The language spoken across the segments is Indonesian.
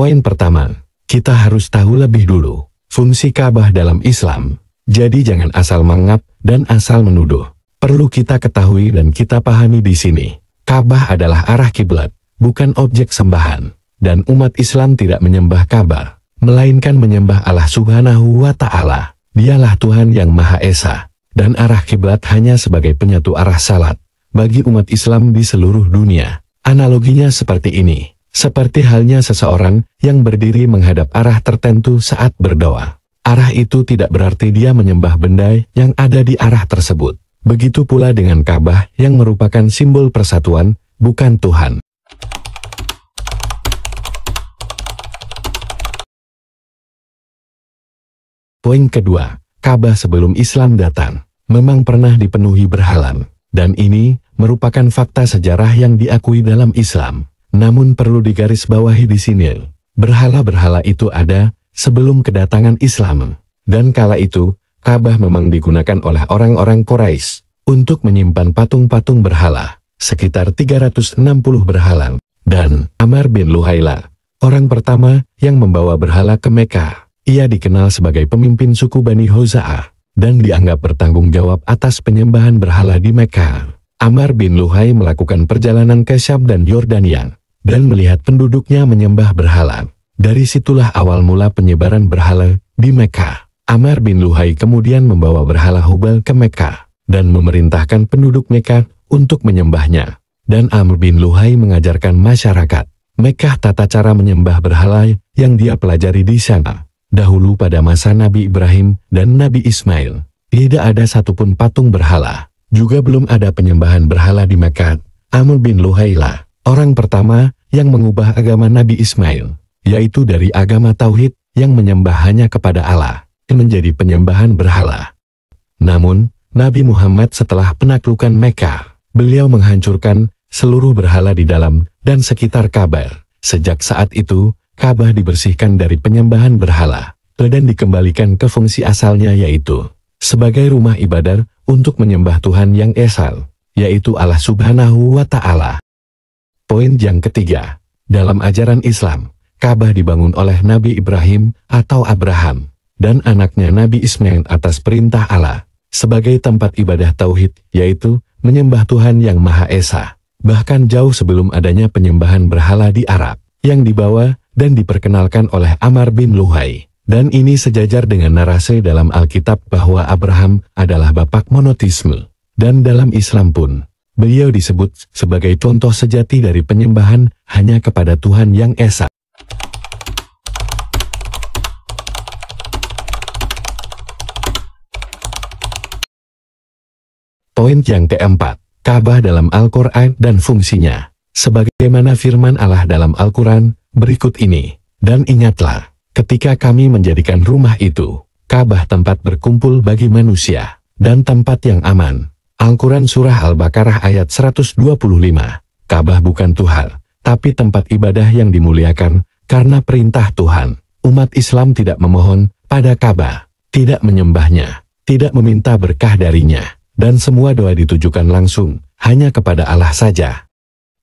Poin pertama, kita harus tahu lebih dulu fungsi Ka'bah dalam Islam. Jadi jangan asal mangap dan asal menuduh. Perlu kita ketahui dan kita pahami di sini. Ka'bah adalah arah kiblat, bukan objek sembahan. Dan umat Islam tidak menyembah Ka'bah, melainkan menyembah Allah Subhanahu wa Ta'ala. Dialah Tuhan yang Maha Esa. Dan arah kiblat hanya sebagai penyatu arah salat bagi umat Islam di seluruh dunia. Analoginya seperti ini. Seperti halnya seseorang yang berdiri menghadap arah tertentu saat berdoa. Arah itu tidak berarti dia menyembah benda yang ada di arah tersebut. Begitu pula dengan Ka'bah yang merupakan simbol persatuan, bukan Tuhan. Poin kedua, Ka'bah sebelum Islam datang memang pernah dipenuhi berhala. Dan ini merupakan fakta sejarah yang diakui dalam Islam. Namun perlu digarisbawahi di sini, berhala-berhala itu ada sebelum kedatangan Islam. Dan kala itu, Ka'bah memang digunakan oleh orang-orang Quraisy untuk menyimpan patung-patung berhala, sekitar 360 berhala. Dan Amr bin Luhaila, orang pertama yang membawa berhala ke Mekah. Ia dikenal sebagai pemimpin suku Bani Khuza'ah dan dianggap bertanggung jawab atas penyembahan berhala di Mekah. Amr bin Luhai melakukan perjalanan ke Syam dan Yordania dan melihat penduduknya menyembah berhala. Dari situlah awal mula penyebaran berhala di Mekah. Amr bin Luhai kemudian membawa berhala Hubal ke Mekah dan memerintahkan penduduk Mekah untuk menyembahnya. Dan Amr bin Luhai mengajarkan masyarakat Mekah tata cara menyembah berhala yang dia pelajari di sana. Dahulu pada masa Nabi Ibrahim dan Nabi Ismail, tidak ada satupun patung berhala. Juga belum ada penyembahan berhala di Mekah. Amr bin Luhai lah orang pertama yang mengubah agama Nabi Ismail, yaitu dari agama Tauhid yang menyembah hanya kepada Allah, menjadi penyembahan berhala. Namun, Nabi Muhammad setelah penaklukan Mekah, beliau menghancurkan seluruh berhala di dalam dan sekitar Ka'bah. Sejak saat itu, Ka'bah dibersihkan dari penyembahan berhala, dan dikembalikan ke fungsi asalnya yaitu sebagai rumah ibadah untuk menyembah Tuhan yang Esa, yaitu Allah Subhanahu wa Ta'ala. Poin yang ketiga, dalam ajaran Islam, Ka'bah dibangun oleh Nabi Ibrahim atau Abraham dan anaknya Nabi Ismail atas perintah Allah sebagai tempat ibadah tauhid, yaitu menyembah Tuhan yang Maha Esa. Bahkan jauh sebelum adanya penyembahan berhala di Arab yang dibawa dan diperkenalkan oleh Amr bin Luhai. Dan ini sejajar dengan narasi dalam Alkitab bahwa Abraham adalah bapak monoteisme. Dan dalam Islam pun, beliau disebut sebagai contoh sejati dari penyembahan hanya kepada Tuhan yang Esa. Poin yang keempat, Ka'bah dalam Al-Quran dan fungsinya. Sebagaimana firman Allah dalam Al-Quran berikut ini. Dan ingatlah, ketika kami menjadikan rumah itu, Ka'bah tempat berkumpul bagi manusia, dan tempat yang aman. Al-Quran Surah Al-Baqarah ayat 125. Ka'bah bukan Tuhan, tapi tempat ibadah yang dimuliakan, karena perintah Tuhan. Umat Islam tidak memohon pada Ka'bah, tidak menyembahnya, tidak meminta berkah darinya, dan semua doa ditujukan langsung, hanya kepada Allah saja.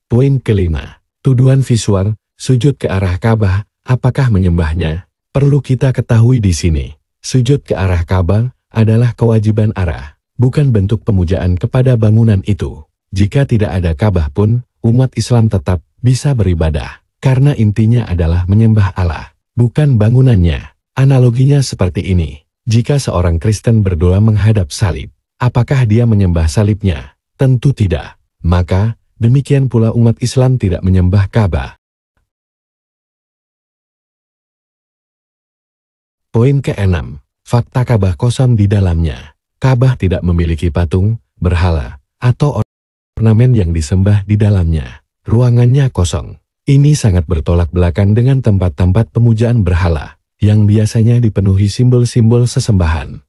Poin kelima, tuduhan visual, sujud ke arah Ka'bah, apakah menyembahnya? Perlu kita ketahui di sini, sujud ke arah Ka'bah adalah kewajiban arah, bukan bentuk pemujaan kepada bangunan itu. Jika tidak ada Ka'bah pun, umat Islam tetap bisa beribadah, karena intinya adalah menyembah Allah, bukan bangunannya. Analoginya seperti ini, jika seorang Kristen berdoa menghadap salib, apakah dia menyembah salibnya? Tentu tidak. Maka, demikian pula umat Islam tidak menyembah Ka'bah. Poin ke-6. Fakta Ka'bah kosong di dalamnya. Ka'bah tidak memiliki patung, berhala, atau ornamen yang disembah di dalamnya. Ruangannya kosong. Ini sangat bertolak belakang dengan tempat-tempat pemujaan berhala, yang biasanya dipenuhi simbol-simbol sesembahan.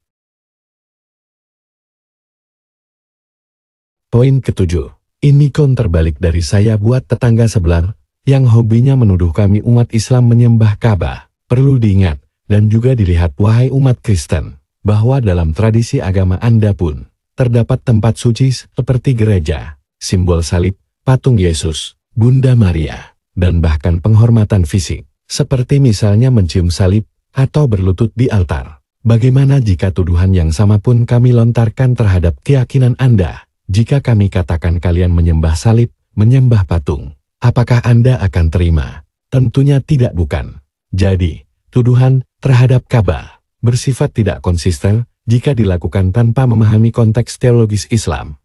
Poin ke-7. Ini counter balik dari saya buat tetangga sebelah, yang hobinya menuduh kami umat Islam menyembah Ka'bah. Perlu diingat, dan juga dilihat wahai umat Kristen, bahwa dalam tradisi agama Anda pun, terdapat tempat suci seperti gereja, simbol salib, patung Yesus, Bunda Maria, dan bahkan penghormatan fisik, seperti misalnya mencium salib, atau berlutut di altar. Bagaimana jika tuduhan yang sama pun kami lontarkan terhadap keyakinan Anda? Jika kami katakan kalian menyembah salib, menyembah patung, apakah Anda akan terima? Tentunya tidak, bukan. Jadi, tuduhan terhadap Ka'bah bersifat tidak konsisten jika dilakukan tanpa memahami konteks teologis Islam.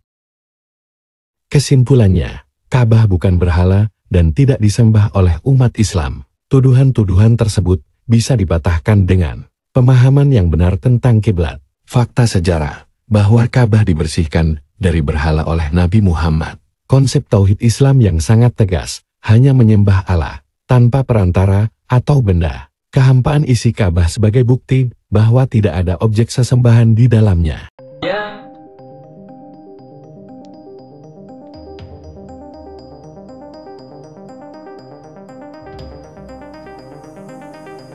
Kesimpulannya, Ka'bah bukan berhala dan tidak disembah oleh umat Islam. Tuduhan-tuduhan tersebut bisa dipatahkan dengan pemahaman yang benar tentang kiblat. Fakta sejarah bahwa Ka'bah dibersihkan dari berhala oleh Nabi Muhammad. Konsep tauhid Islam yang sangat tegas, hanya menyembah Allah tanpa perantara atau benda. Kehampaan isi Ka'bah sebagai bukti bahwa tidak ada objek sesembahan di dalamnya.